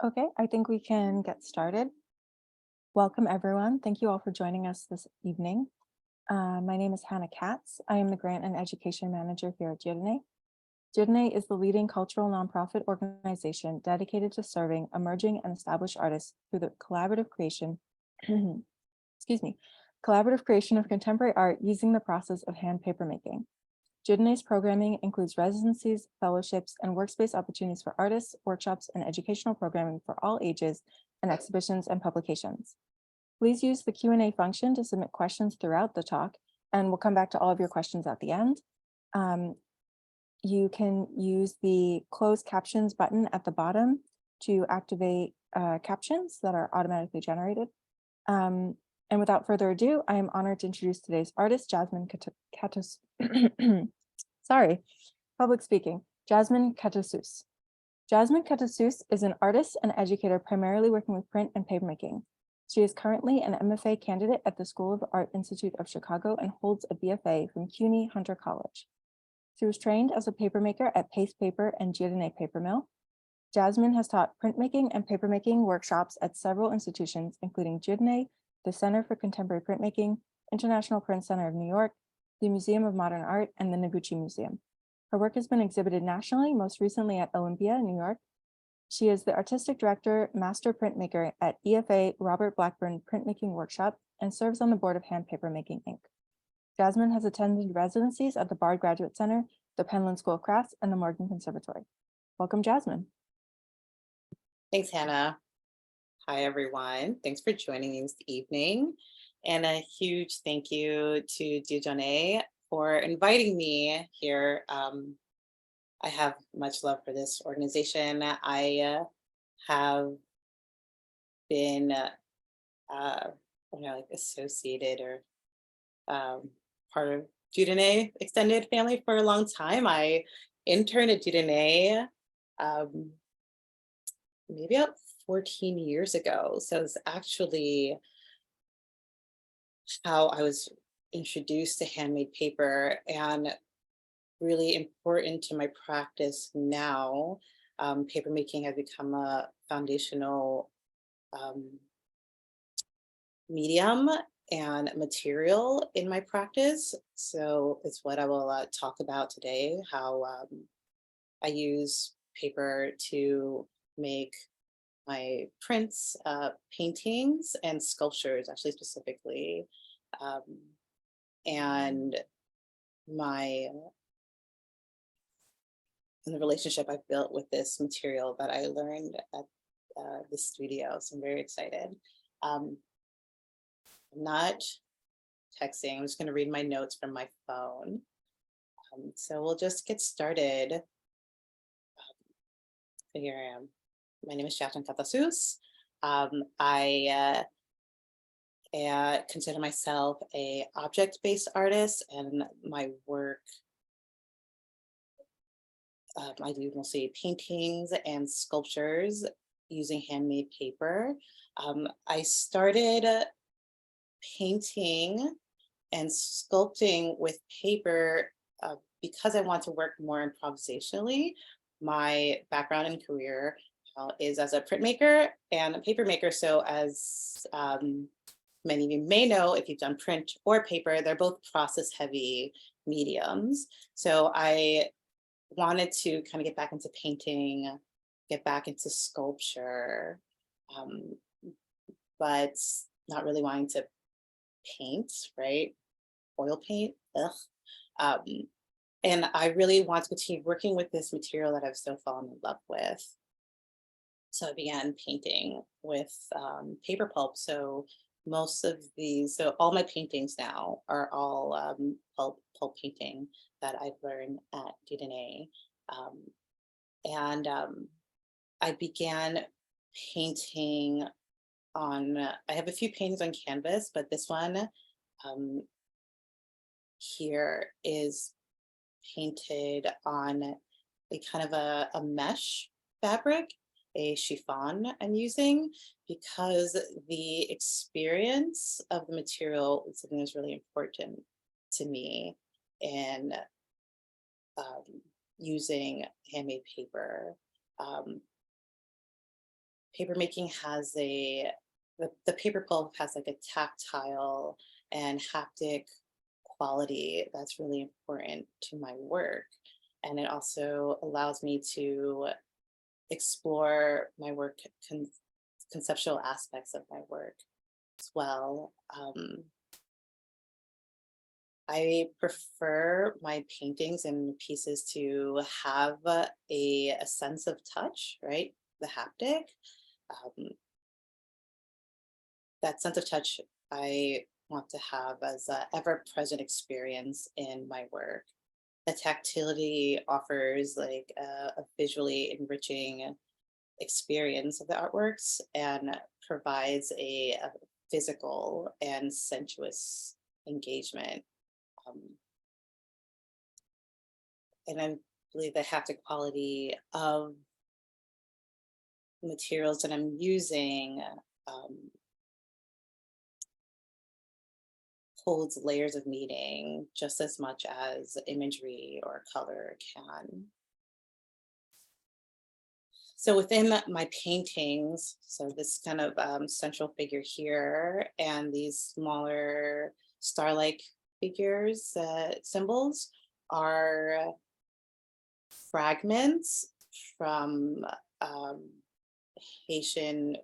Okay, I think we can get started. Welcome, everyone. Thank you all for joining us this evening. My name is Hannah Katz. I am the Grant and Education Manager here at Dieu Donné. Dieu Donné is the leading cultural nonprofit organization dedicated to serving emerging and established artists through the collaborative creation, excuse me, collaborative creation of contemporary art using the process of hand paper making. Dieu Donné's programming includes residencies, fellowships, and workspace opportunities for artists, workshops, and educational programming for all ages, and exhibitions and publications. Please use the Q&A function to submit questions throughout the talk, and we'll come back to all of your questions at the end. You can use the closed captions button at the bottom to activate captions that are automatically generated. And without further ado, I am honored to introduce today's artist, Jazmine Catasús. Sorry, public speaking, Jazmine Catasús. Jazmine Catasús is an artist and educator primarily working with print and papermaking. She is currently an MFA candidate at the School of the Art Institute of Chicago and holds a BFA from CUNY Hunter College. She was trained as a papermaker at Paste Paper and Dieu Donné Paper Mill. Jazmine has taught printmaking and papermaking workshops at several institutions, including Dieu Donné, the Center for Contemporary Printmaking, International Print Center of New York, the Museum of Modern Art, and the Noguchi Museum. Her work has been exhibited nationally, most recently at Olympia, New York. She is the Artistic Director, Master Printmaker at EFA Robert Blackburn Printmaking Workshop and serves on the board of Hand Papermaking, Inc. Jazmine has attended residencies at the Bard Graduate Center, the Penland School of Crafts, and the Morgan Conservatory. Welcome, Jazmine. Thanks, Hannah. Hi, everyone. Thanks for joining me this evening. And a huge thank you to Dieu Donné for inviting me here. I have much love for this organization. I have been associated or part of Dieu Donné extended family for a long time. I interned at Dieu Donné maybe about 14 years ago. So it's actually how I was introduced to handmade paper and really important to my practice now. Papermaking has become a foundational medium and material in my practice. So it's what I will talk about today, how I use paper to make my prints, paintings, and sculptures, actually specifically, and the relationship I've built with this material that I learned at the studio. So I'm very excited. I'm not texting. I'm just going to read my notes from my phone. So we'll just get started. So here I am. My name is Jazmine Catasús. I consider myself an object-based artist, and my work, I do mostly paintings and sculptures using handmade paper. I started painting and sculpting with paper because I want to work more improvisationally. My background and career is as a printmaker and a papermaker. So as many of you may know, if you've done print or paper, they're both process-heavy mediums. So I wanted to kind of get back into painting, get back into sculpture, but not really wanting to paint, right? Oil paint, ugh. And I really want to continue working with this material that I've so fallen in love with. So I began painting with paper pulp. So all my paintings now are all pulp painting that I've learned at Dieu Donné. And I began painting I have a few paintings on canvas, but this one here is painted on a kind of a mesh fabric, a chiffon I'm using, because the experience of the material is something that's really important to me in using handmade paper. papermaking has the paper pulp has like a tactile and haptic quality that's really important to my work. And it also allows me to explore my work, conceptual aspects of my work as well. I prefer my paintings and pieces to have a sense of touch, right? The haptic. Um, that sense of touch I want to have as an ever-present experience in my work. The tactility offers like a visually enriching experience of the artworks and provides a physical and sensuous engagement. And I believe the haptic quality of materials that I'm using holds layers of meaning just as much as imagery or color can. So within my paintings, so this kind of central figure here and these smaller star-like figures, symbols, are fragments from Haitian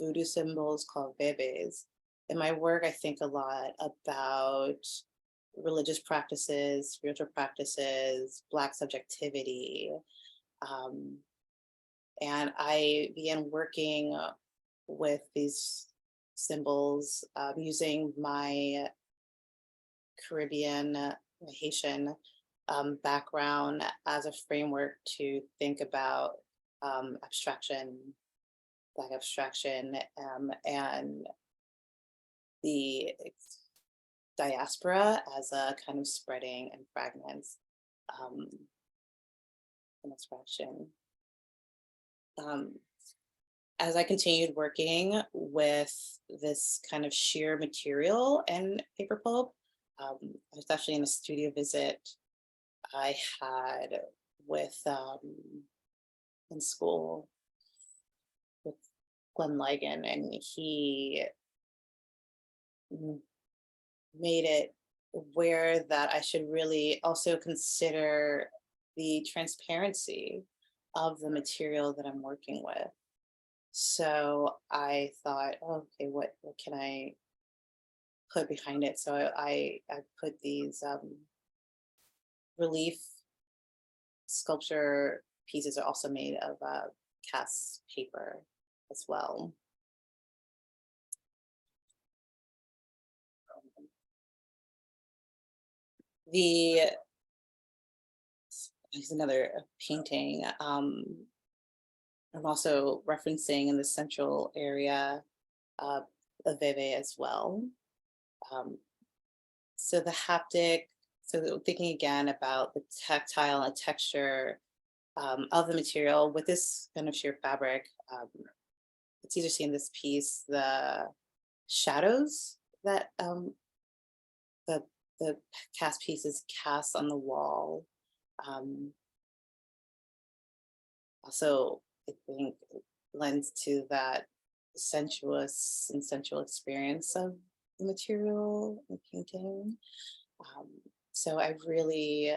voodoo symbols called bebes. In my work, I think a lot about religious practices, spiritual practices, Black subjectivity. And I began working with these symbols using my Caribbean, Haitian background as a framework to think about abstraction, Black abstraction, and the diaspora as a kind of spreading and fragments and abstraction. As I continued working with this kind of sheer material and paper pulp, I was actually in a studio visit I had with in school with Glenn Ligon, and he made it aware that I should really also consider the transparency of the material that I'm working with. So I thought, oh, okay, what can I put behind it? So I put these relief sculpture pieces are also made of cast paper as well. Here's another painting. I'm also referencing in the central area of Veve as well. So the haptic, so thinking again about the tactile and texture of the material with this kind of sheer fabric, it's easy to see in this piece the shadows that the cast pieces cast on the wall. Also, I think it lends to that sensuous and sensual experience of the material and painting. So I really,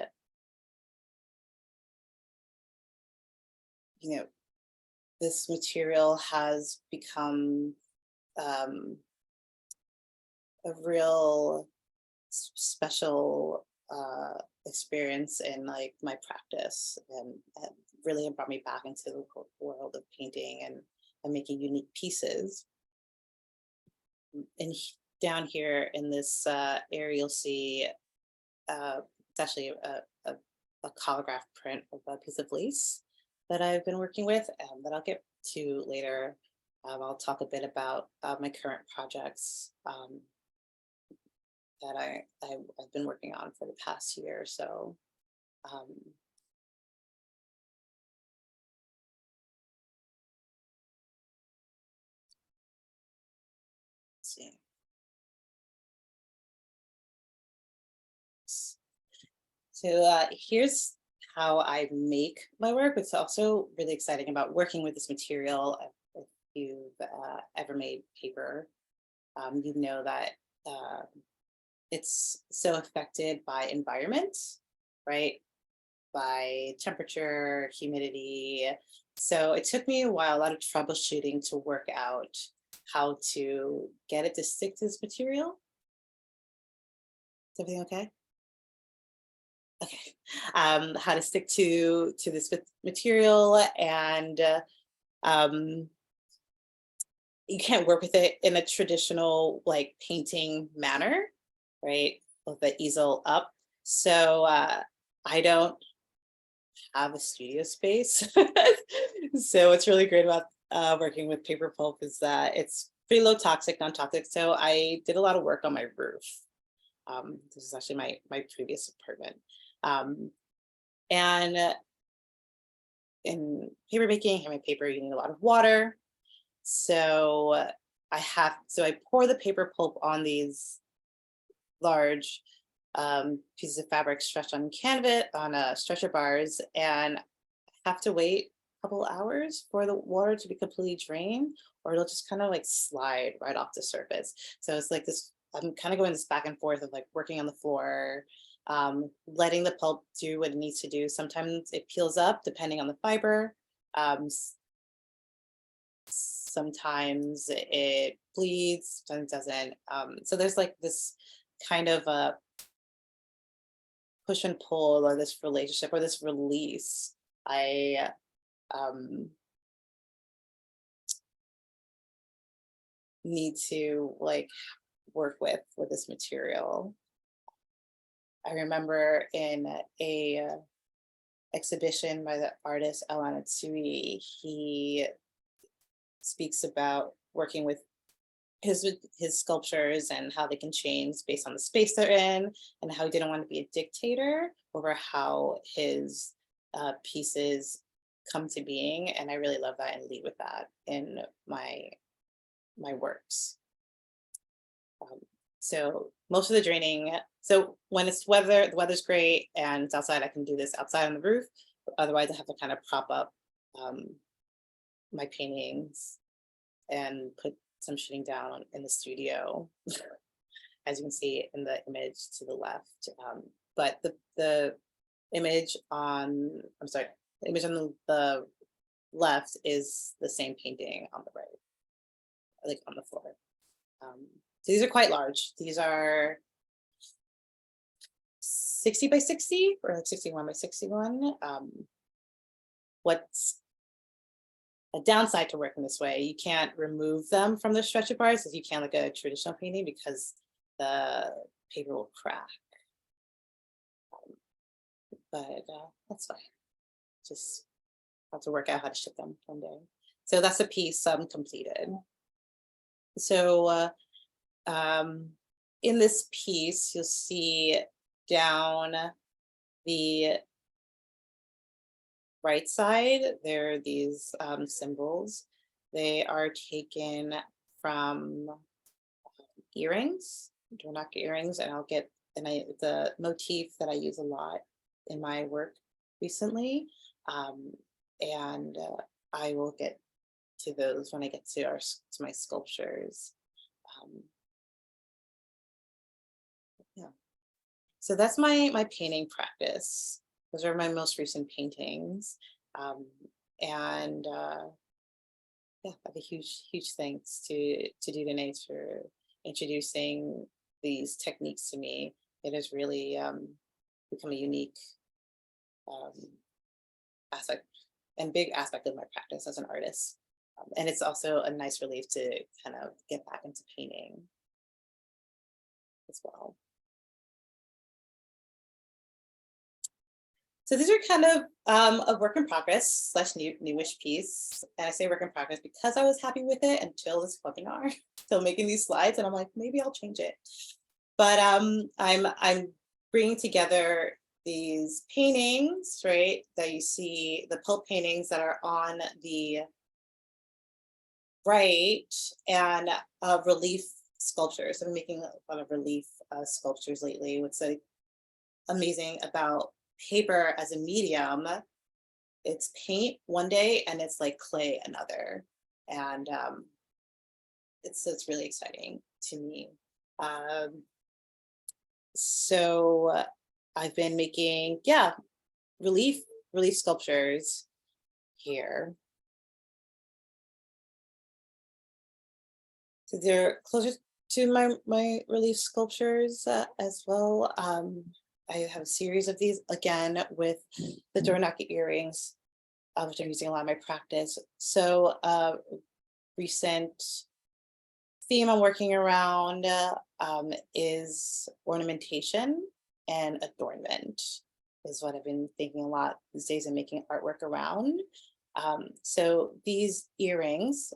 this material has become a real special experience in like my practice, and really brought me back into the world of painting and making unique pieces. And down here in this area, you'll see it's actually a holograph print of a piece of lace that I've been working with, that I'll get to later. I'll talk a bit about my current projects that I've been working on for the past year or so. Let's see. So here's how I make my work. It's also really exciting about working with this material. ever made paper, you know that it's so affected by environment, right? By temperature, humidity. So it took me a while, a lot of troubleshooting to work out how to get it to stick to this material. Is everything okay? Okay. How to stick to this material, and you can't work with it in a traditional like painting manner, right? With the easel up. So I don't have a studio space. So what's really great about working with paper pulp is that it's pretty low toxic, non-toxic. So I did a lot of work on my roof. This is actually my previous apartment. And in paper making, handmade paper, you need a lot of water. So I pour the paper pulp on these large pieces of fabric stretched on canvas on stretcher bars, and I have to wait a couple hours for the water to be completely drained, or it'll just kind of like slide right off the surface. So it's like this, I'm kind of going this back and forth of like working on the floor, letting the pulp do what it needs to do. Sometimes it peels up depending on the fiber. Sometimes it bleeds, sometimes it doesn't. So there's like this kind of a push and pull, or this relationship, or this release. I need to like work with this material. I remember in a exhibition by the artist Alana Tsui, he speaks about working with his sculptures and how they can change based on the space they're in, and how he didn't want to be a dictator over how his pieces come to being. And I really love that and lead with that in my works. So most of the draining, so when it's the weather's great and it's outside, I can do this outside on the roof. Otherwise I have to kind of prop up my paintings and put some shooting down in the studio, as you can see in the image to the left. But the image on, the image on the left is the same painting on the right, like on the floor. So these are quite large. These are 60 by 60 or like 61 by 61. What's a downside to working this way, you can't remove them from the stretcher bars as you can like a traditional painting, because the paper will crack. But that's fine. Just have to work out how to ship them one day. So that's a piece completed. So in this piece, you'll see down the right side, there are these symbols. They are taken from earrings, door knocker earrings, and the motif that I use a lot in my work recently. And I will get to those when I get to my sculptures. Yeah. So that's my painting practice. Those are my most recent paintings. And yeah, I have a huge thanks to Dieu Donné for introducing these techniques to me. It has really become a unique aspect and big aspect of my practice as an artist. And it's also a nice relief to kind of get back into painting as well. So these are kind of a work in progress / newish piece. And I say work in progress because I was happy with it until this webinar, till making these slides, and I'm like, maybe I'll change it. But I'm bringing together these paintings, right? That you see, the pulp paintings that are on the right, and relief sculptures. I'm making a lot of relief sculptures lately. What's like amazing about paper as a medium, it's paint one day and it's like clay another. And it's really exciting to me. So I've been making, relief sculptures here. So they're closer to my relief sculptures as well. I have a series of these again with the door knocker earrings, which I'm using a lot in my practice. So recent theme I'm working around is ornamentation and adornment is what I've been thinking a lot these days and making artwork around. So these earrings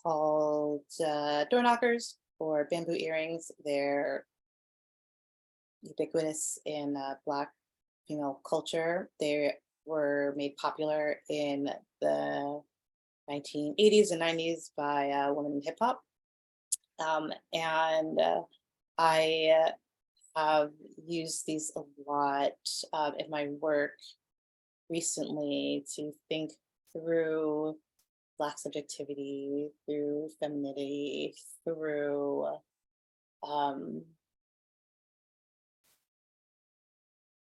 called door knockers or bamboo earrings, they're ubiquitous in Black female culture. They were made popular in the 1980s and 90s by women in hip hop. And I have used these a lot in my work recently to think through Black subjectivity, through femininity, through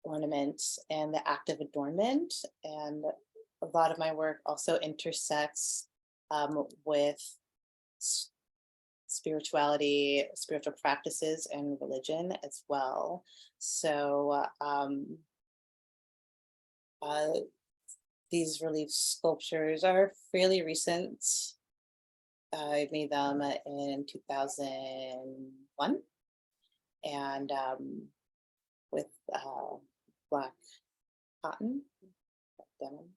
ornament and the act of adornment. And a lot of my work also intersects with spirituality, spiritual practices, and religion as well. So these relief sculptures are fairly recent. I made them in 2001, and with Black cotton, denim.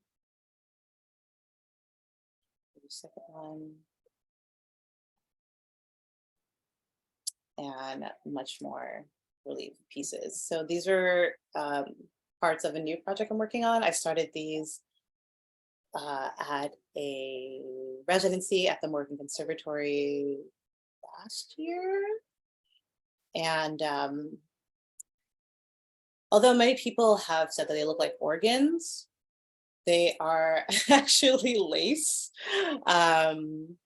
The second one. And much more relief pieces. So these are parts of a new project I'm working on. I started these at a residency at the Morgan Conservatory last year. And although many people have said that they look like organs, they are actually lace. And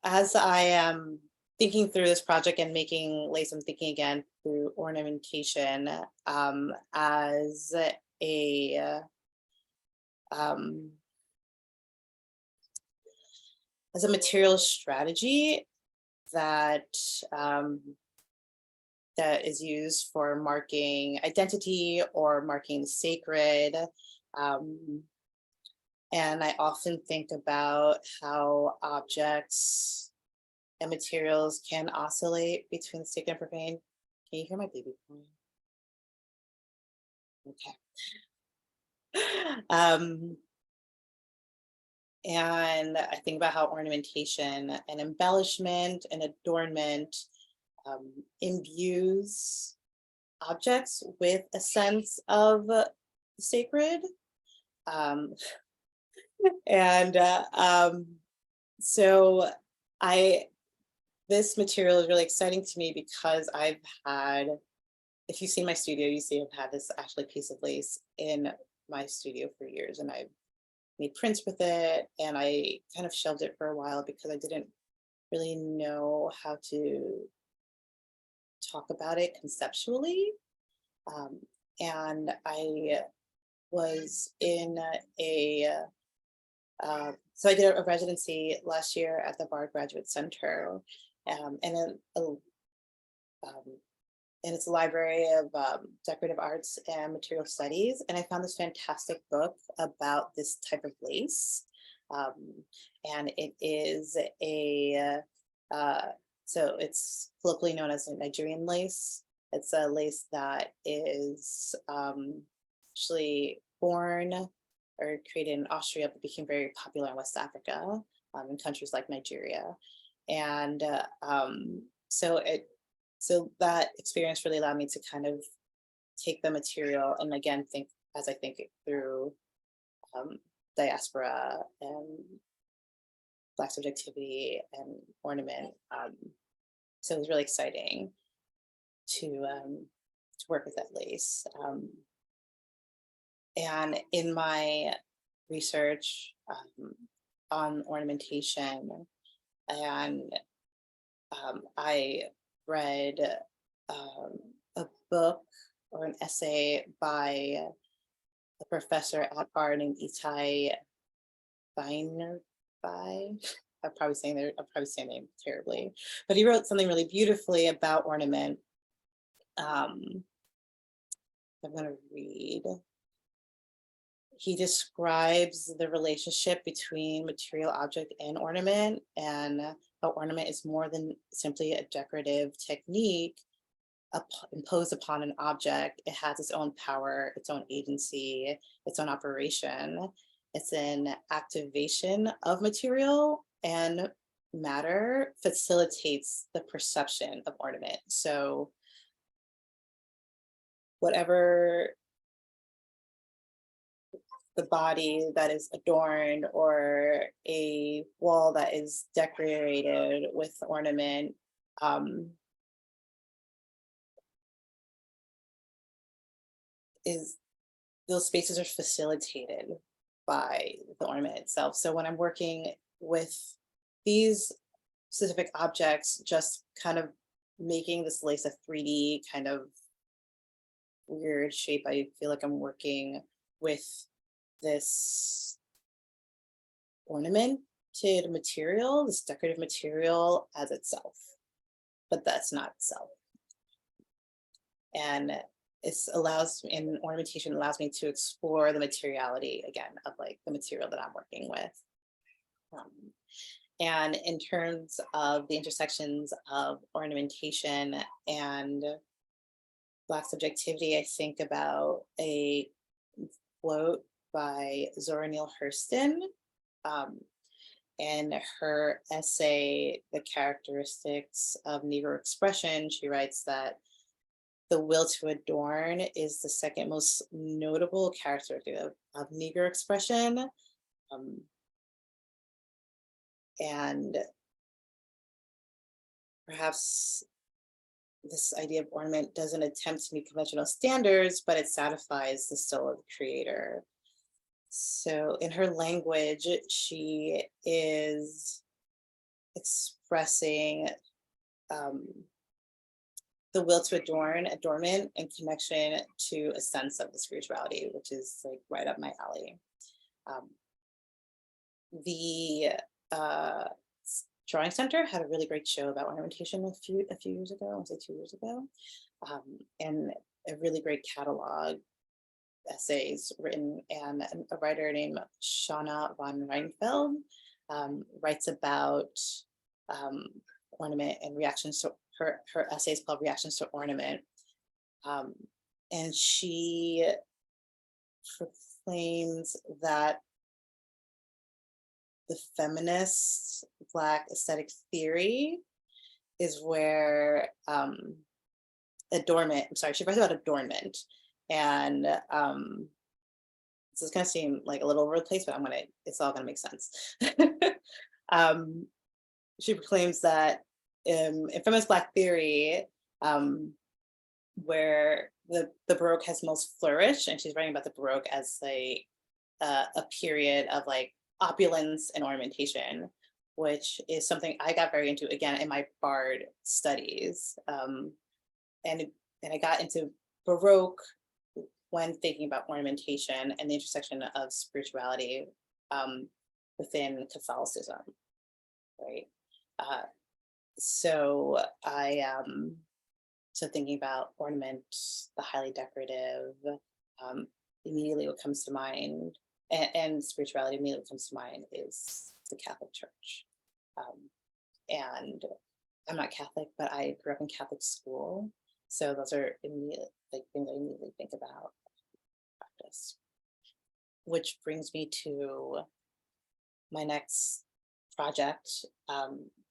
as I am thinking through this project and making lace, I'm thinking again through ornamentation as a material strategy that that is used for marking identity or marking sacred. And I often think about how objects and materials can oscillate between sacred and profane. Can you hear my baby crying? Okay. And I think about how ornamentation and embellishment and adornment imbues objects with a sense of sacred. So this material is really exciting to me because I've had, if you've seen my studio, you see I've had this actually piece of lace in my studio for years, and I've made prints with it, and I kind of shelved it for a while because I didn't really know how to talk about it conceptually. And I was in so I did a residency last year at the Bard Graduate Center, and it's a library of decorative arts and material studies. And I found this fantastic book about this type of lace. And it is so it's colloquially known as a Nigerian lace. It's a lace that is actually born or created in Austria, but became very popular in West Africa, in countries like Nigeria. And so that experience really allowed me to kind of take the material and again think it through diaspora and Black subjectivity and ornament. So it was really exciting to work with that lace. And in my research on ornamentation, And I read a book or an essay by a professor at Harvard named Itai Beinerbai. I'm probably saying the name terribly, but he wrote something really beautifully about ornament. I'm going to read. He describes the relationship between material object and ornament, and how ornament is more than simply a decorative technique imposed upon an object. It has its own power, its own agency, its own operation. It's an activation of material, and matter facilitates the perception of ornament. So whatever the body that is adorned or a wall that is decorated with ornament, is those spaces are facilitated by the ornament itself. So when I'm working with these specific objects, just kind of making this lace a 3D kind of weird shape, I feel like I'm working with this ornamented material, this decorative material as itself, but that's not itself. And ornamentation allows me to explore the materiality again of like the material that I'm working with. And in terms of the intersections of ornamentation and Black subjectivity, I think about a quote by Zora Neale Hurston. In her essay, The Characteristics of Negro Expression, she writes that the will to adorn is the second most notable characteristic of Negro expression. And perhaps this idea of ornament doesn't attempt to meet conventional standards, but it satisfies the soul of the creator. So in her language, she is expressing the will to adornment in connection to a sense of the spirituality, which is like right up my alley. The Drawing Center had a really great show about ornamentation a few years ago, I want to say 2 years ago, and a really great catalog essays written, and a writer named Shauna von Reinfeld writes about ornament and reactions to her essay is called Reactions to Ornament. And she proclaims that the feminist Black aesthetic theory is where she writes about adornment. And this is gonna seem like a little over the place, but it's all gonna make sense. She proclaims that in feminist Black theory, where the Baroque has most flourished, and she's writing about the Baroque as a period of like opulence and ornamentation, which is something I got very into again in my Bard studies, and I got into Baroque when thinking about ornamentation and the intersection of spirituality within Catholicism, right? So thinking about ornament, the highly decorative, immediately what comes to mind, and spirituality immediately what comes to mind is the Catholic Church. And I'm not Catholic, but I grew up in Catholic school. So those are immediate, like things I immediately think about practice. Which brings me to my next project,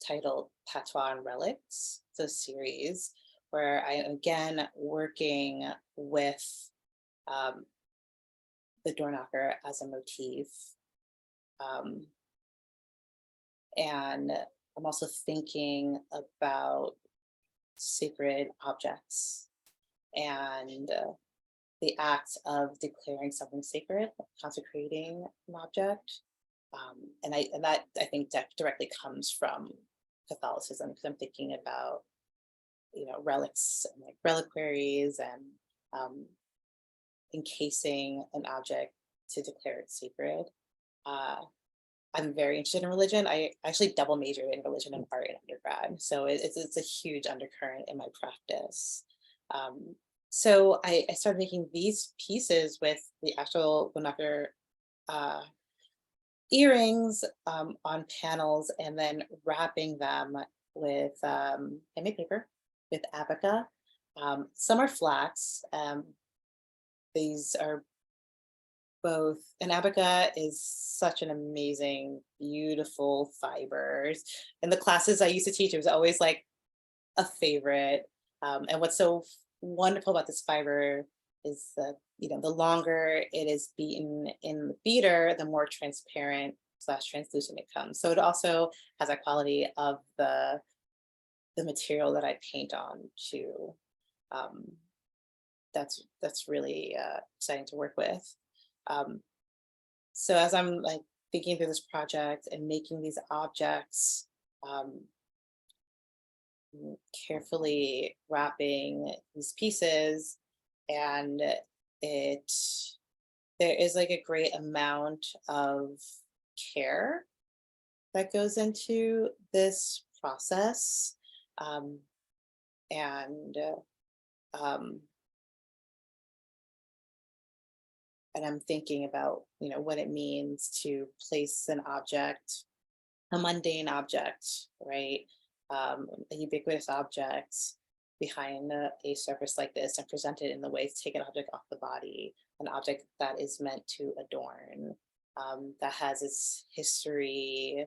titled Patois and Relics. It's a series where I am again working with the door knocker as a motif. And I'm also thinking about sacred objects and the act of declaring something sacred, consecrating an object, And that I think directly comes from Catholicism, because I'm thinking about, relics and like reliquaries and encasing an object to declare it sacred. Uh, I'm very interested in religion. I actually double majored in religion and art in undergrad, so it's a huge undercurrent in my practice. Um, so I started making these pieces with the actual Guanaco earrings on panels, and then wrapping them with handmade paper with abaca. Some are flax. These are both, and abaca is such an amazing, beautiful fibers. In the classes I used to teach, it was always like a favorite. And what's so wonderful about this fiber is that, the longer it is beaten in the beater, the more transparent / translucent it comes. So it also has that quality of the material that I paint on too. Um, that's really exciting to work with. So as I'm like thinking through this project and making these objects, carefully wrapping these pieces, and there is like a great amount of care that goes into this process. Um, and um, and I'm thinking about, what it means to place an object, a mundane object, right? A ubiquitous object behind a surface like this, and present it in the way to take an object off the body, an object that is meant to adorn, that has its history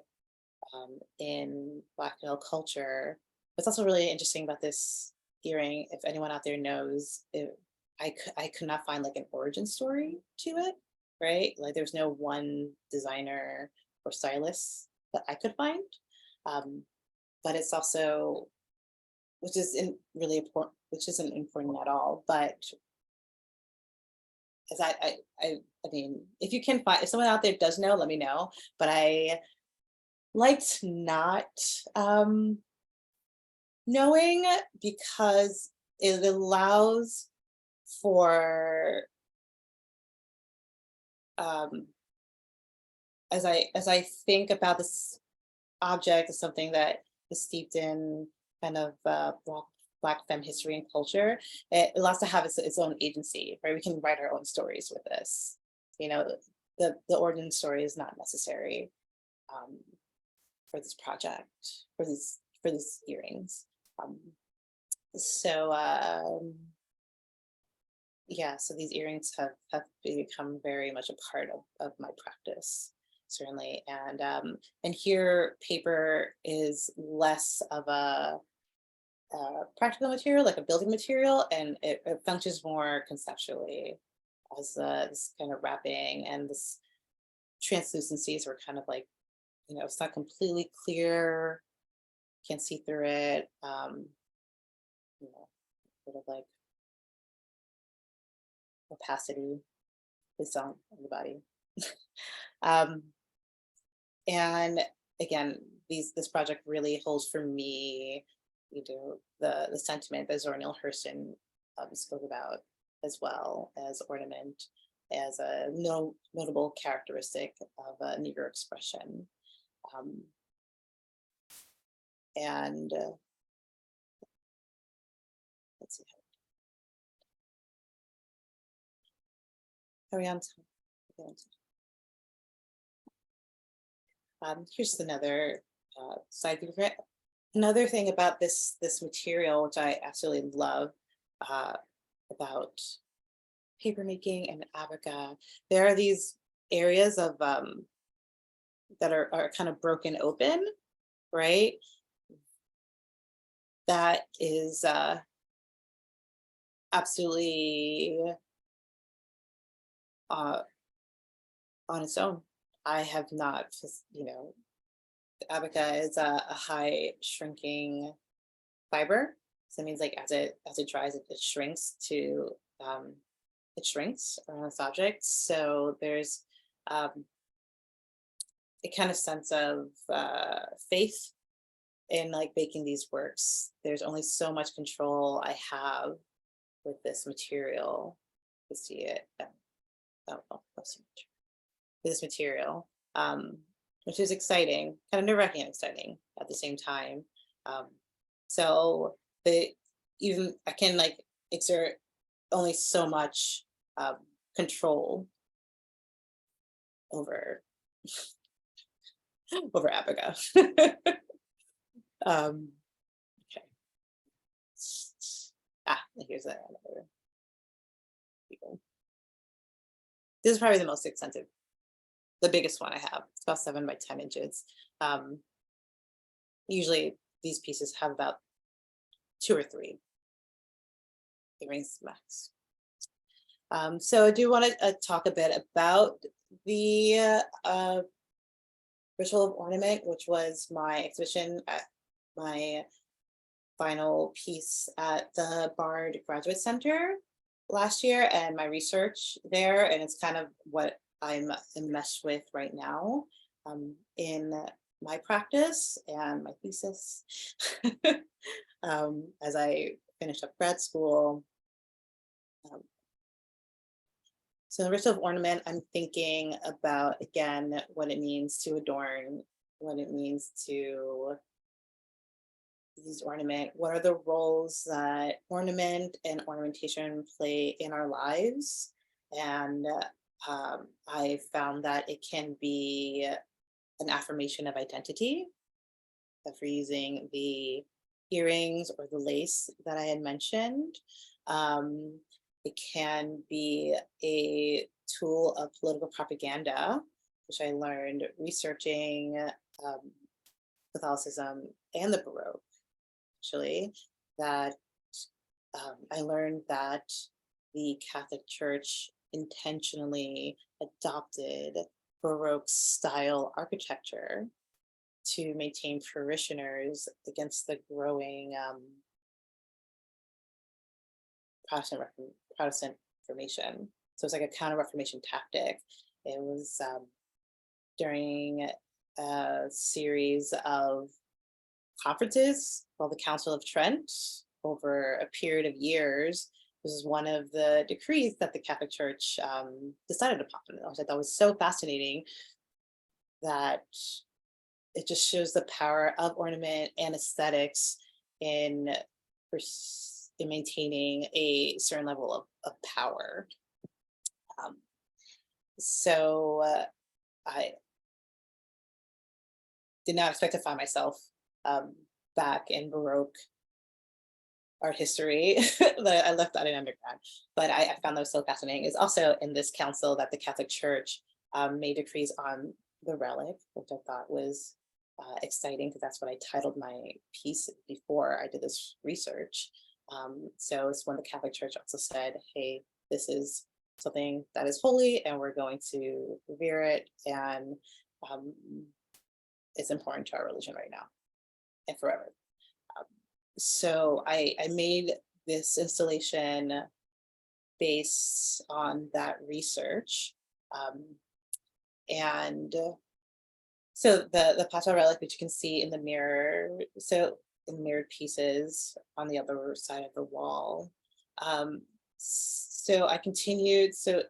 in Black male culture. What's also really interesting about this earring, if anyone out there knows, I could not find like an origin story to it, right? Like there's no one designer or stylist that I could find. But it's also, which isn't really important, which isn't important at all. But as I mean, if you can find, if someone out there does know, let me know. But I liked not knowing, because it allows for as I think about this object as something that is steeped in kind of Black femme history and culture, it allows to have its own agency, right? We can write our own stories with this. The origin story is not necessary for this project, for these earrings. So yeah, so these earrings have become very much a part of my practice, certainly. And here paper is less of a practical material, like a building material, and it functions more conceptually as this kind of wrapping, and this translucencies were kind of like, it's not completely clear, can't see through it, sort of like opacity is on the body. And again, this project really holds for me, the sentiment that Zora Neale Hurston spoke about, as well as ornament as a notable characteristic of a Negro expression. And let's see. Carry on. Here's another side view. Another thing about this material, which I absolutely love about papermaking and abaca, there are these areas of that are kind of broken open, right? That is absolutely on its own. I have not, abaca is a high shrinking fiber. So it means like as it dries, it shrinks to it shrinks around this object. So there's a kind of sense of faith in like making these works. There's only so much control I have with this material. You see it. This material, which is exciting, kind of nerve-wracking and exciting at the same time. So even I can like exert only so much control over over Abigail. Okay. Here's another. This is probably the most extensive, the biggest one I have. It's about 7 by 10 inches. Usually these pieces have about 2 or 3. It ranges max. So I do want to talk a bit about the Ritual of Ornament, which was my exhibition at my final piece at the Bard Graduate Center last year, and my research there, and it's kind of what I'm enmeshed with right now in my practice and my thesis as I finished up grad school. So the Ritual of Ornament, I'm thinking about, again, what it means to adorn, what it means to use ornament, what are the roles that ornament and ornamentation play in our lives. And I found that it can be an affirmation of identity. If we're using the earrings or the lace that I had mentioned, it can be a tool of political propaganda, which I learned researching Catholicism and the Baroque, actually, that I learned that the Catholic Church intentionally adopted Baroque style architecture to maintain parishioners against the growing Protestant Reformation. So it's like a counter-Reformation tactic. It was during a series of conferences called the Council of Trent over a period of years. This is one of the decrees that the Catholic Church decided upon. I thought that was so fascinating that it just shows the power of ornament and aesthetics in maintaining a certain level of power. So I did not expect to find myself back in Baroque art history that I left out in undergrad, but I found that was so fascinating. It's also in this council that the Catholic Church made decrees on the relic, which I thought was exciting because that's what I titled my piece before I did this research. So it's when the Catholic Church also said, hey, this is something that is holy and we're going to revere it, and it's important to our religion right now and forever. So I made this installation based on that research. And so the paschal relic, which you can see in the mirror, so in mirrored pieces on the other side of the wall. So I continued, so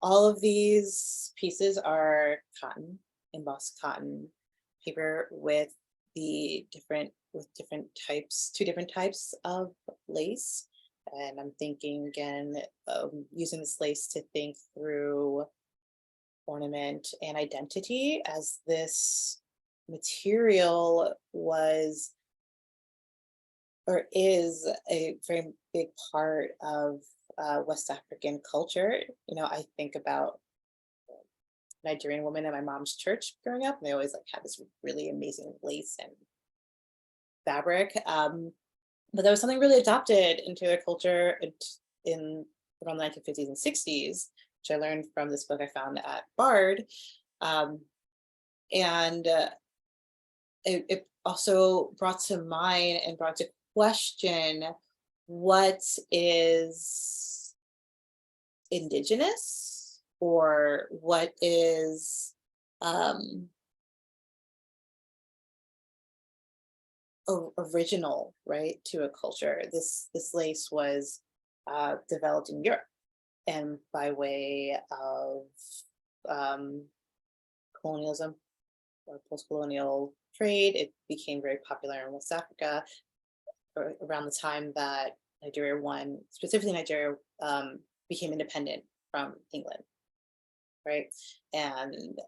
all of these pieces are cotton, embossed cotton paper with different types, 2 different types of lace. And I'm thinking again, using this lace to think through ornament and identity, as this material was or is a very big part of West African culture. You know, I think about Nigerian women in my mom's church growing up, and they always like had this really amazing lace and fabric. But there was something really adopted into their culture in around the 1950s and 60s, which I learned from this book I found at Bard. And it also brought to mind and brought to question what is indigenous, or what is original, right, to a culture. This lace was developed in Europe, and by way of um, colonialism or post-colonial trade, it became very popular in West Africa around the time that Nigeria won, specifically Nigeria, became independent from England, right? And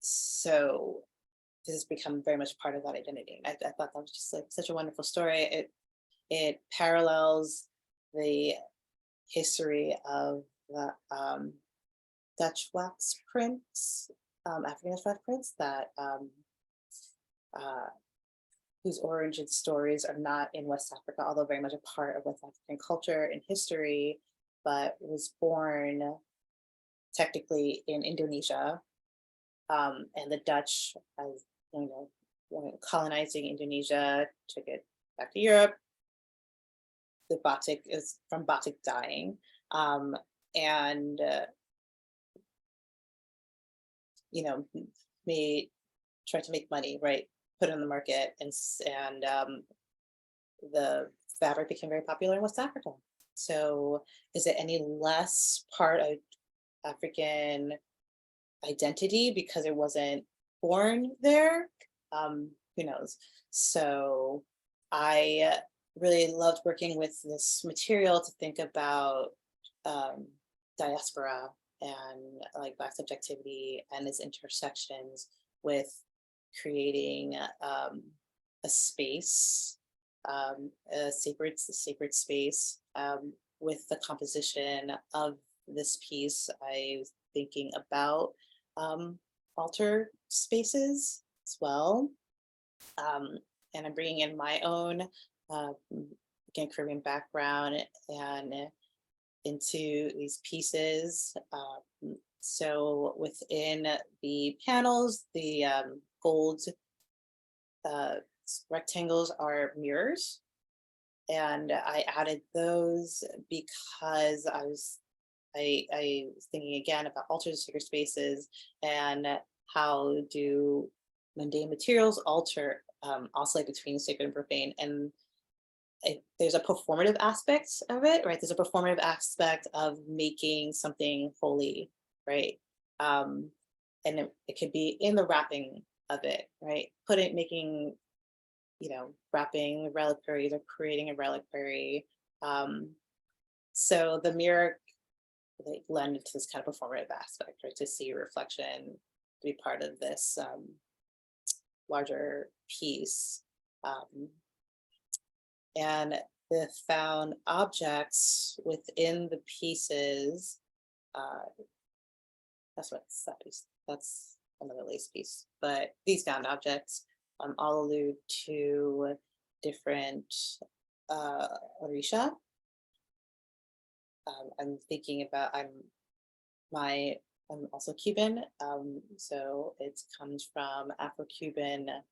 so this has become very much part of that identity. I thought that was just like such a wonderful story. It parallels the history of the Dutch wax prints, African Dutch wax prints that whose origin stories are not in West Africa, although very much a part of West African culture and history, but was born technically in Indonesia. And the Dutch, as you know, when colonizing Indonesia, took it back to Europe. The batik is from batik dyeing, and you know, tried to make money, right? Put it on the market, and the fabric became very popular in West Africa. So, is it any less part of African identity because it wasn't born there? Who knows? So, I really loved working with this material to think about diaspora and like Black subjectivity and its intersections with creating a space, a sacred space. With the composition of this piece, I was thinking about altar spaces as well. And I'm bringing in my own, again, Caribbean background and into these pieces. So within the panels, the gold rectangles are mirrors. And I added those because I was thinking again about altars, sacred spaces, and how do mundane materials oscillate between sacred and profane. And there's a performative aspect of it, right? There's a performative aspect of making something holy, right? And it could be in the wrapping of it, right? Making, wrapping reliquaries or creating a reliquary. So the mirror lend to this kind of performative aspect, right? To see a reflection, to be part of this larger piece. And the found objects within the pieces, that's another lace piece, but these found objects all allude to different orisha. I'm thinking about, I'm also Cuban, so it comes from Afro-Cuban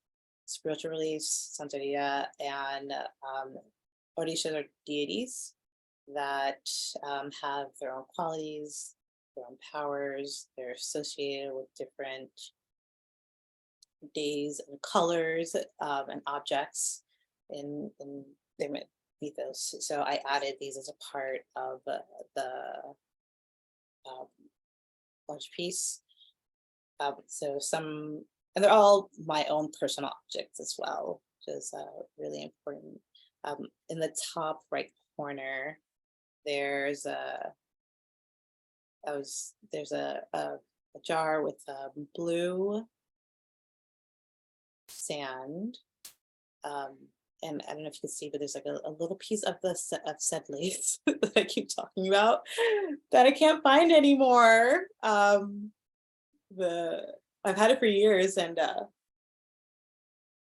spiritual beliefs, Santeria, and orishas are deities that have their own qualities, their own powers. They're associated with different days and colors and objects in their mythos. So I added these as a part of the large piece. So and they're all my own personal objects as well, which is really important. In the top right corner, there's a jar with blue sand. And I don't know if you can see, but there's like a little piece of said lace that I keep talking about that I can't find anymore. I've had it for years, and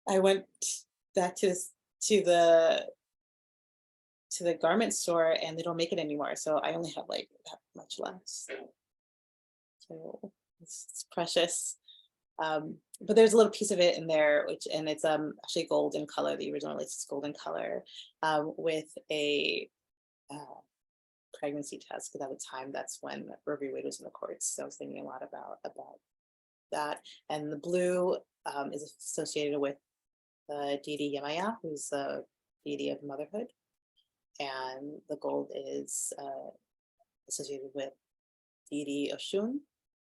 I went back to the garment store, and they don't make it anymore. So I only have like that much left. So it's precious. But there's a little piece of it in there, and it's actually gold in color. The original lace is gold in color, with a pregnancy test, because at the time that's when Roe v. Wade was in the courts. So I was thinking a lot about that. And the blue is associated with the deity Yemaya, who's the deity of motherhood. And the gold is associated with deity Oshun,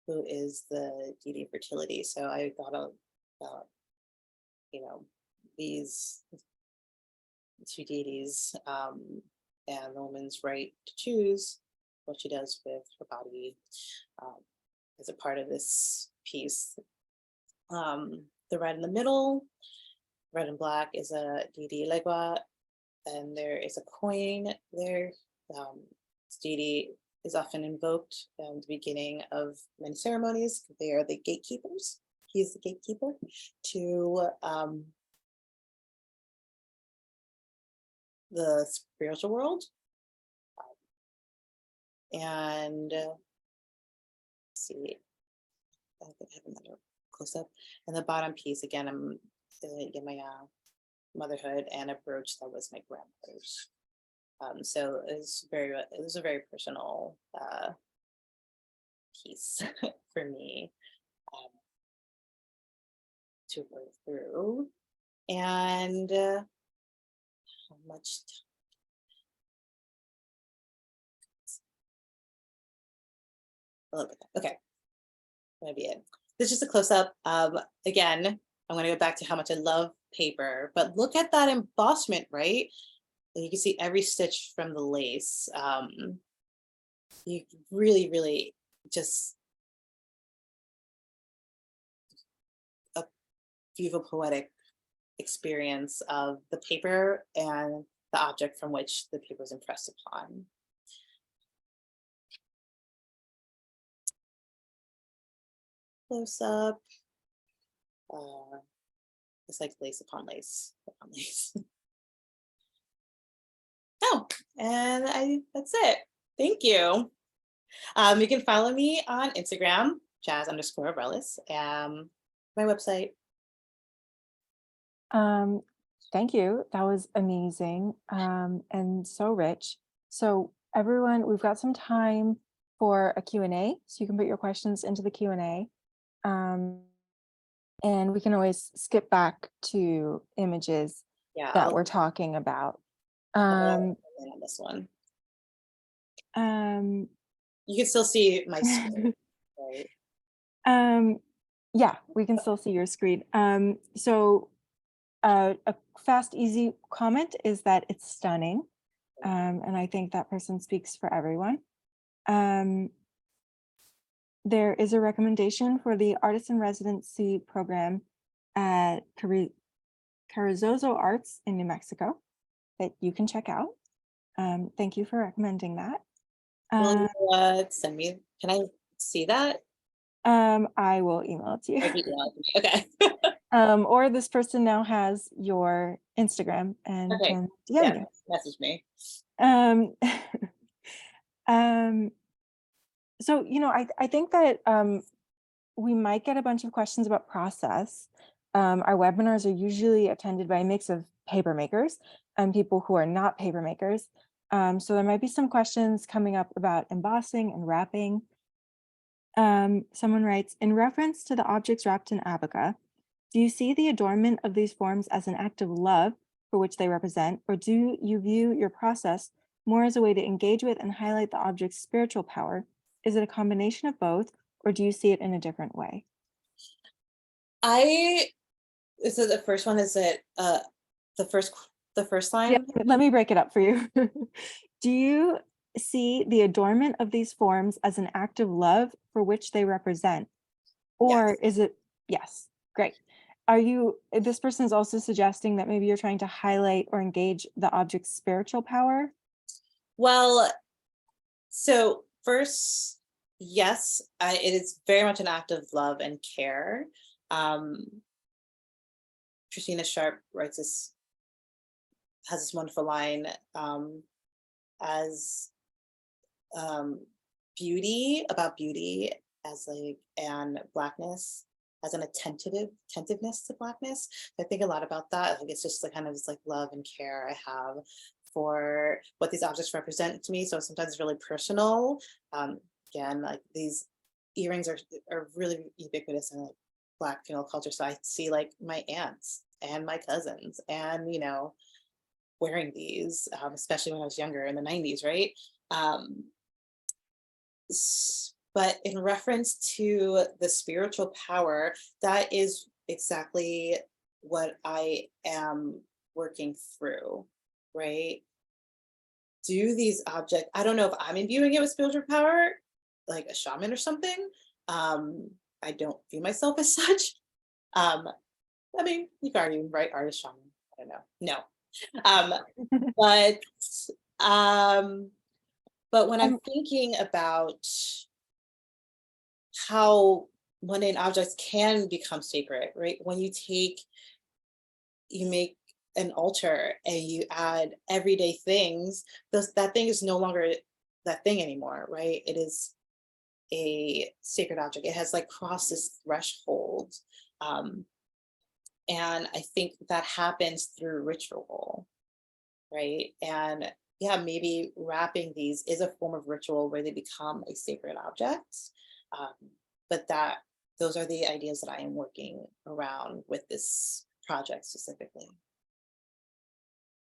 who is the deity of fertility. So I thought about, these two deities and the woman's right to choose what she does with her body as a part of this piece. The red in the middle, red and black, is a deity Legua, and there is a coin there. This deity is often invoked at the beginning of many ceremonies. They are the gatekeepers. He is the gatekeeper to the spiritual world. And let's see, I think I have another close up. And the bottom piece, again, I'm my motherhood and a brooch that was my grandmother's. So it was a very personal piece for me to work through. And how much a little bit. Okay, that'd be it. This is just a close up. Again, I'm going to go back to how much I love paper, but look at that embossment, right? And you can see every stitch from the lace. You really, really just a beautiful poetic experience of the paper and the object from which the paper is impressed upon. Close up. It's like lace upon lace upon lace. Oh, and that's it. Thank you. You can follow me on Instagram, Jazz_Arelis, my website. Thank you. That was amazing and so rich. So everyone, we've got some time for a Q&A, so you can put your questions into the Q&A. And we can always skip back to images that we're talking about. On this one. You can still see my screen, right? Yeah, we can still see your screen. So a fast, easy comment is that it's stunning. And I think that person speaks for everyone. There is a recommendation for the Artist in Residency program at Carrizozo Arts in New Mexico that you can check out. Thank you for recommending that. Will you send me, can I see that? I will email it to you. Okay. Or this person now has your Instagram and can DM you. Message me. So, I think that we might get a bunch of questions about process. Our webinars are usually attended by a mix of paper makers and people who are not paper makers. So there might be some questions coming up about embossing and wrapping. Someone writes, in reference to the objects wrapped in abaca, do you see the adornment of these forms as an act of love for which they represent, or do you view your process more as a way to engage with and highlight the object's spiritual power? Is it a combination of both, or do you see it in a different way? So the first one, is it the first line? Yeah, let me break it up for you. Do you see the adornment of these forms as an act of love for which they represent? Or is it, yes, great. This person is also suggesting that maybe you're trying to highlight or engage the object's spiritual power? Well, so first, yes, it is very much an act of love and care. Christina Sharp has this wonderful line as beauty as and Blackness as an attentiveness to Blackness. I think a lot about that. It's just kind of this love and care I have for what these objects represent to me. So sometimes it's really personal. Again, these earrings are really ubiquitous in Black female culture. So I see my aunts and my cousins, and wearing these, especially when I was younger in the 90s, right? Um, but in reference to the spiritual power, that is exactly what I am working through, right? Do these objects, I don't know if I'm imbuing it with spiritual power, like a shaman or something. Um, I don't view myself as such. Um, I mean, you can argue, right? Artist shaman. I don't know. No. Um, but um, but when I'm Um, thinking about how mundane objects can become sacred, right? When you make an altar and you add everyday things, that thing is no longer that thing anymore, right? It is a sacred object. It has like crossed this threshold. Um, and I think that happens through ritual, right? And yeah, maybe wrapping these is a form of ritual where they become a sacred object. Um, but those are the ideas that I am working around with this project specifically.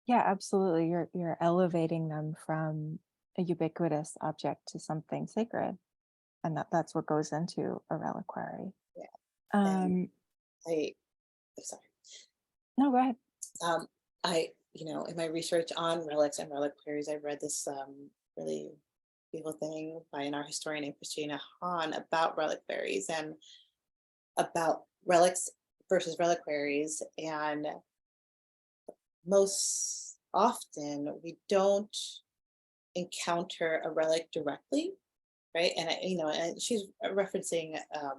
yeah, absolutely. You're elevating them from a ubiquitous object to something sacred. And that's what goes into a reliquary. Yeah. And Um, I, sorry. no, go ahead. Um, in my research on relics and reliquaries, I read this really beautiful thing by an art historian named Christina Hahn about reliquaries and about relics versus reliquaries. And most often, we don't encounter a relic directly, right? And she's referencing, I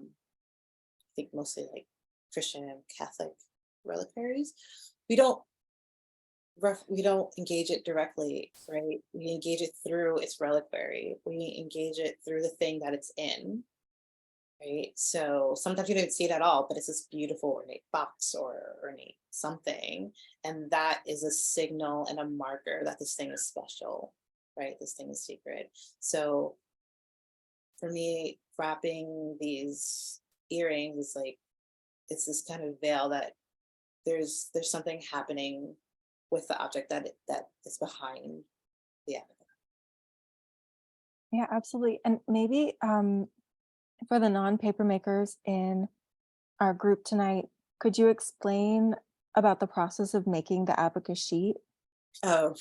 think mostly like Christian and Catholic reliquaries. We don't we don't engage it directly, right? We engage it through its reliquary. We engage it through the thing that it's in, right? So sometimes you don't see it at all, but it's this beautiful ornate box or ornate something. And that is a signal and a marker that this thing is special, right? This thing is secret. So for me, wrapping these earrings is like, it's this kind of veil that there's something happening with the object that is behind the avatar. Yeah, absolutely. And maybe for the non-paper makers in our group tonight, could you explain about the process of making the abaca sheet? Oh,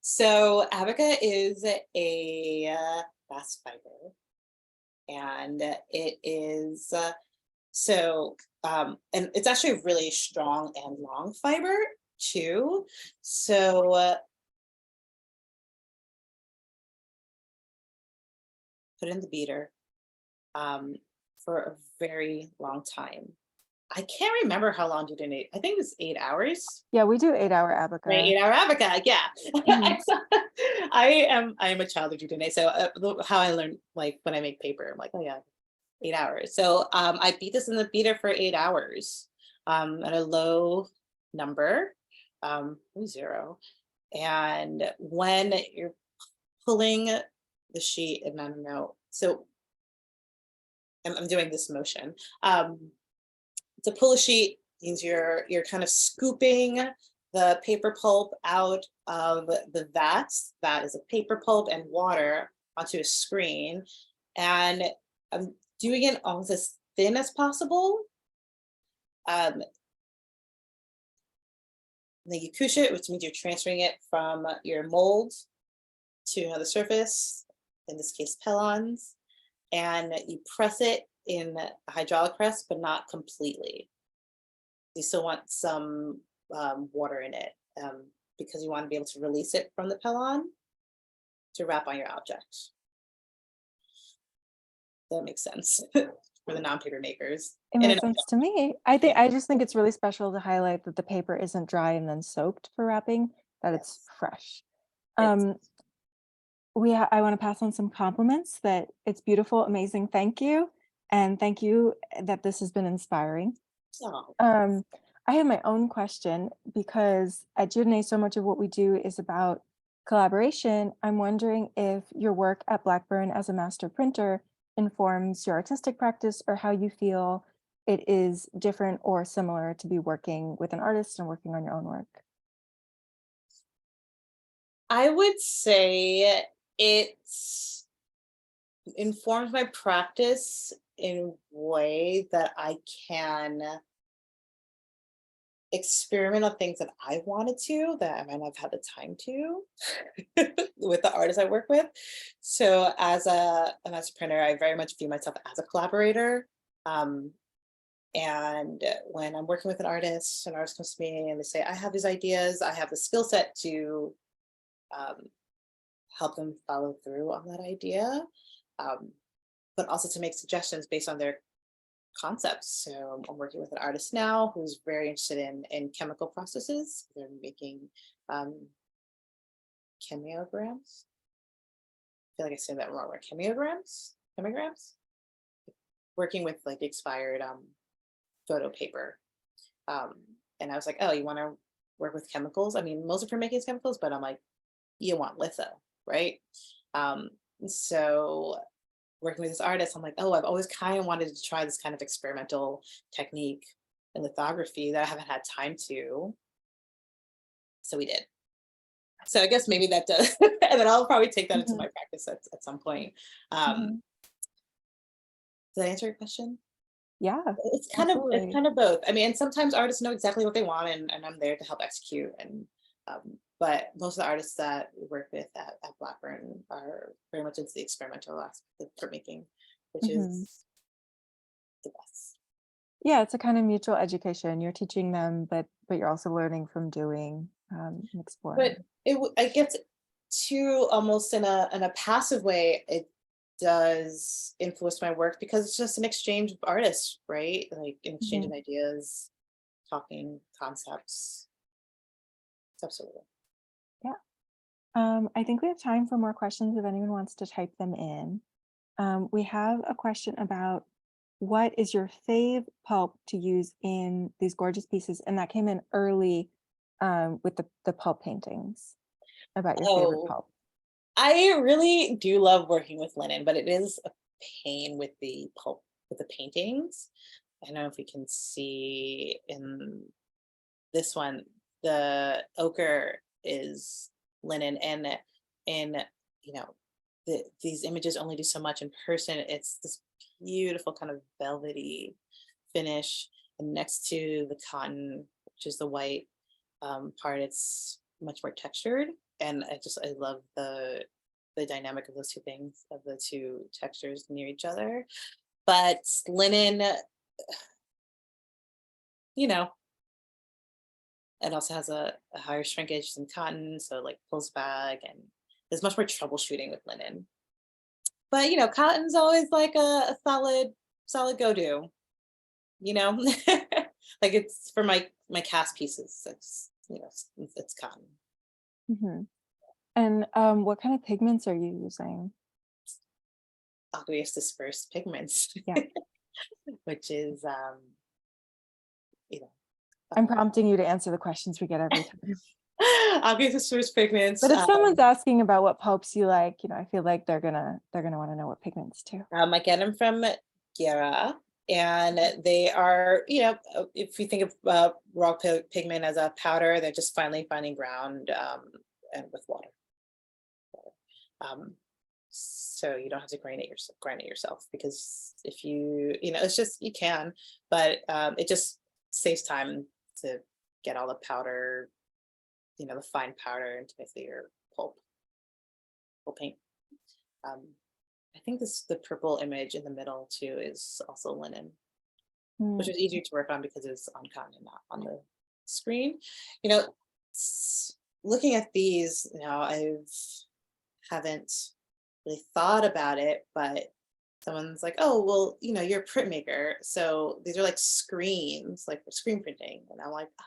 so abaca is a fast fiber, and it is and it's actually a really strong and long fiber too. So put in the beater um, for a very long time. I can't remember how long you did it. I think it was 8 hours. Yeah, we do 8-hour Right, abaca. 8 hour Abaca, yeah. Mhm. I am a child of Dieu Donné, so how I learned, like when I make paper, I'm like, oh yeah, 8 hours. So I beat this in the beater for 8 hours at a low number, 0. And when you're pulling the sheet, and I don't know, so I'm doing this motion. To pull a sheet means you're kind of scooping the paper pulp out of the vats. That is a paper pulp and water onto a screen, and I'm doing it almost as thin as possible. Um, then you couche it, which means you're transferring it from your mold to another surface, in this case, pellons, and you press it in a hydraulic press, but not completely. You still want some water in it because you want to be able to release it from the pellon to wrap on your object. That makes sense for the non-paper makers. It In a makes sense nutshell. to me. I just think it's really special to highlight that the paper isn't dry and then soaked for wrapping, that it's Yes, fresh. it's Um, I want to pass on some compliments that it's beautiful, amazing. Thank you. And thank you that this has been inspiring. oh, Um, I have my own question because at Dieu Donné, so much of what we do is about collaboration. I'm wondering if your work at Blackburn as a master printer informs your artistic practice or how you feel it is different or similar to be working with an artist and working on your own work? I would say it's informs my practice in a way that I can experiment on things that I wanted to, that I might not have had the time to with the artists I work with. So as an entrepreneur, I very much view myself as a collaborator. Um, and when I'm working with an artist comes to me and they say, I have these ideas, I have the skill set to um, help them follow through on that idea, um, but also to make suggestions based on their concepts. So I'm working with an artist now who's very interested in chemical processes. They're making um, chemiograms. I feel like I said that wrong. Right? Chemiograms. Working with like expired photo paper. And I was like, oh, you want to work with chemicals? I mean, most of her making is chemicals, but I'm like, you want litho, right? So working with this artist, I'm like, oh, I've always kind of wanted to try this kind of experimental technique in lithography that I haven't had time to. So we did. So I guess maybe that does, and then I'll probably take that into my practice at some point. Did I answer your question? Yeah, It's absolutely. kind of both. I mean, and sometimes artists know exactly what they want, and I'm there to help execute. And but most of the artists that we work with at Blackburn are very much into the experimental aspect of printmaking, which is the best. Yeah, it's a kind of mutual education. You're teaching them, but you're also learning from doing, and exploring. But I guess too, almost in a passive way, it does influence my work because it's just an exchange of artists, right? Like an exchange of ideas, talking concepts. Absolutely. Yeah. I think we have time for more questions if anyone wants to type them in. We have a question about what is your fave pulp to use in these gorgeous pieces? And that came in early with the pulp paintings about your favorite Oh, pulp. I really do love working with linen, but it is a pain with the pulp, with the paintings. I don't know if we can see in this one, the ochre is linen, and you know, these images only do so much in person. It's this beautiful kind of velvety finish, and next to the cotton, which is the white part, it's much more textured. And I love the dynamic of those two things, of the two textures near each other. But linen, you know, it also has a higher shrinkage than cotton, so like pulls back, and there's much more troubleshooting with linen. But cotton's always like a solid go-to, you know? Like it's for my cast pieces, it's cotton. Mhm. And what kind of pigments are you using? Aqueous dispersed pigments, Yeah, which is you know, I'm prompting you to answer the questions we get every time. aqueous dispersed pigments. But if someone's asking about what pulps you like, I feel like they're gonna want to know what pigments too. I get them from Gera, and they are, if you think of raw pigment as a powder, they're just finely ground, and with water. So you don't have to grind it yourself, because if it's just, you can, but it just saves time to get all the powder, the fine powder into your pulp paint. I think the purple image in the middle too is also linen, which Mm. was easier to work on because it's on cotton and not on the screen. You know, looking at these, I haven't really thought about it, but someone's like, oh, well, you're a printmaker, so these are like screens, like for screen printing. And I'm like, oh,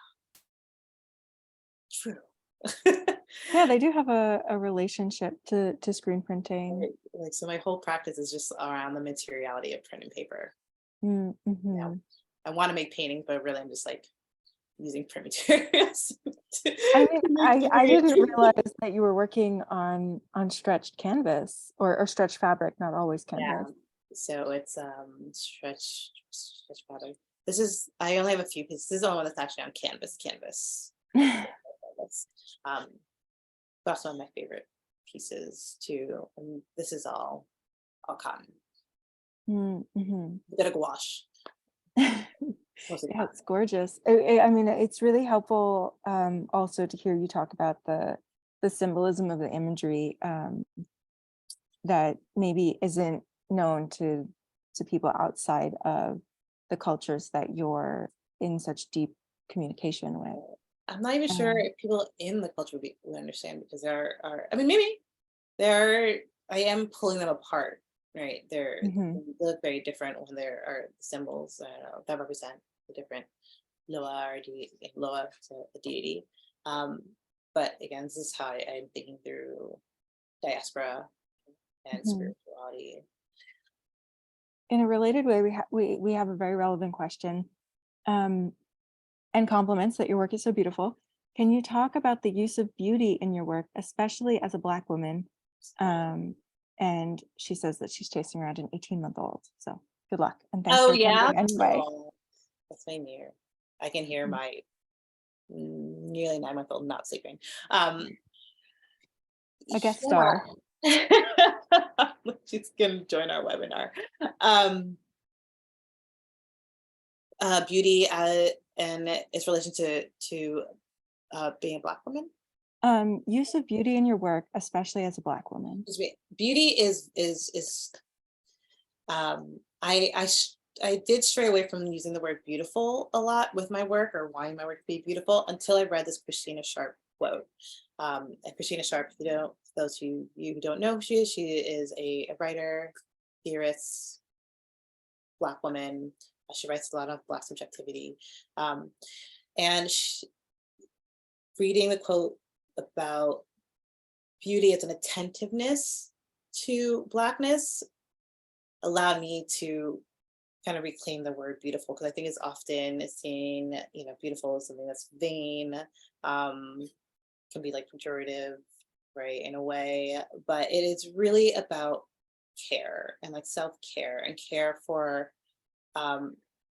true. Yeah, they do have a relationship to screen printing. Like, so my whole practice is just around the materiality of print and paper. Mm-hmm. I want to make paintings, but really I'm just like using print materials. I mean, to make I didn't realize that you were working on stretched canvas or stretched fabric, not always Yeah. canvas. So it's stretch fabric. I only have a few pieces. This is the only one that's actually on canvas. That's one of my favorite pieces too. And this is all cotton. Mm-hmm. A bit of gouache. Yeah, it's gorgeous. I mean, it's really helpful also to hear you talk about the symbolism of the imagery that maybe isn't known to people outside of the cultures that you're in such deep communication with. I'm not even sure if people in the culture would understand, because there are, I mean, maybe I am pulling them apart, right? They look very different when there are symbols that represent the different Loa Loa to the deity. But again, this is how I'm thinking through diaspora and spirituality. In a related way, we have a very relevant question, and compliments that your work is so beautiful. Can you talk about the use of beauty in your work, especially as a Black woman? And she says that she's chasing around an 18-month-old. So good luck. And thanks for attending anyway. Oh, that's my mirror. I can hear my nearly 9-month-old not sleeping. A guest star. She's gonna join our webinar. Beauty and its relation to being a Black woman. Use of beauty in your work, especially as a Black woman. Beauty is I did stray away from using the word beautiful a lot with my work, or wanting my work to be beautiful, until I read this Christina Sharp quote. And Christina Sharp, those who don't know who she is a writer, theorist, Black woman. She writes a lot of Black subjectivity. And reading the quote about beauty as an attentiveness to Blackness allowed me to kind of reclaim the word beautiful, because I think it's often seen, beautiful as something that's vain, can be like pejorative, right, in a way, but it is really about care and like self-care and care for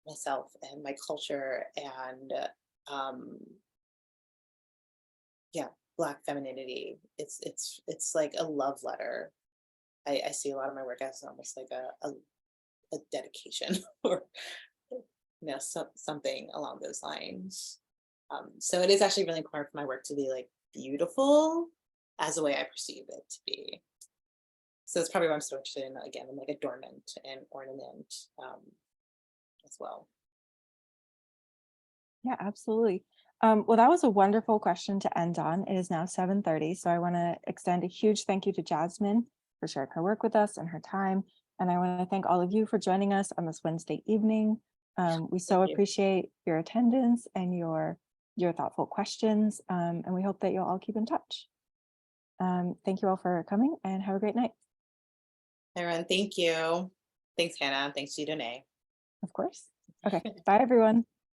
myself and my culture and Black femininity. It's like a love letter. I see a lot of my work as almost like a dedication or something along those lines. So it is actually really important for my work to be like beautiful as the way I perceive it to be. So that's probably why I'm so interested in, again, in like adornment and ornament as well. Yeah, absolutely. Well, that was a wonderful question to end on. It is now 7:30, so I want to extend a huge thank you to Jazmine for sharing her work with us and her time. And I want to thank all of you for joining us on this Wednesday evening. We so appreciate your attendance and your thoughtful questions, and we hope that you'll all keep in touch. Thank you all for coming, and have a great night. Everyone, thank you. Thanks, Hannah. Thanks, Dieu Donné. Of course. Okay, bye everyone.